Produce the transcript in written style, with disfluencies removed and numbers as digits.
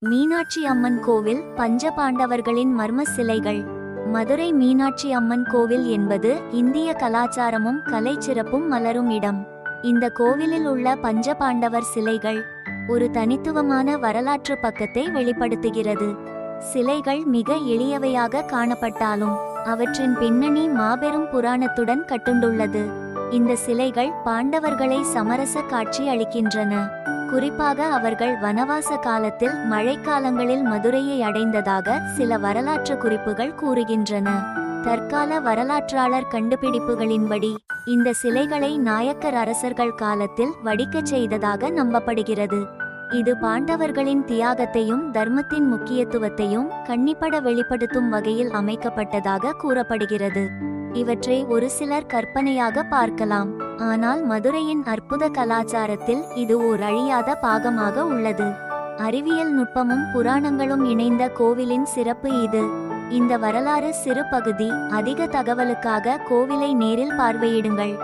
மீனாட்சி அம்மன் கோவில் பஞ்சபாண்டவர்களின் மர்ம சிலைகள். மதுரை மீனாட்சி அம்மன் கோவில் என்பது இந்திய கலாச்சாரமும் கலை சிறப்பும் மலரும் இடம். இந்த கோவிலில் உள்ள பஞ்சபாண்டவர் சிலைகள் ஒரு தனித்துவமான வரலாற்று பக்கத்தை வெளிப்படுத்துகிறது. சிலைகள் மிக எளியவையாக காணப்பட்டாலும் அவற்றின் பின்னணி மாபெரும் புராணத்துடன் கட்டுண்டுள்ளது. இந்த சிலைகள் பாண்டவர்களை சமரச காட்சி அளிக்கின்றன. குறிப்பாக அவர்கள் வனவாச காலத்தில் மழைக்காலங்களில் மதுரையை அடைந்ததாக சில வரலாற்று குறிப்புகள் கூறுகின்றன. தற்கால வரலாற்றாளர் கண்டுபிடிப்புகளின்படி இந்த சிலைகளை நாயக்கர் அரசர்கள் காலத்தில் வடிக்கச் செய்ததாக நம்பப்படுகிறது. இது பாண்டவர்களின் தியாகத்தையும் தர்மத்தின் முக்கியத்துவத்தையும் கண்ணிப்பட வெளிப்படுத்தும் வகையில் அமைக்கப்பட்டதாக கூறப்படுகிறது. இவற்றை ஒரு சிலர் கற்பனையாக பார்க்கலாம். ஆனால் மதுரையின் அற்புத கலாச்சாரத்தில் இது ஓர் அழியாத பாகமாக உள்ளது. அறிவியல் நுட்பமும் புராணங்களும் இணைந்த கோவிலின் சிறப்பு இது. இந்த வரலாறு சிறு பகுதி. அதிக தகவலுக்காக கோவிலை நேரில் பார்வையிடுங்கள்.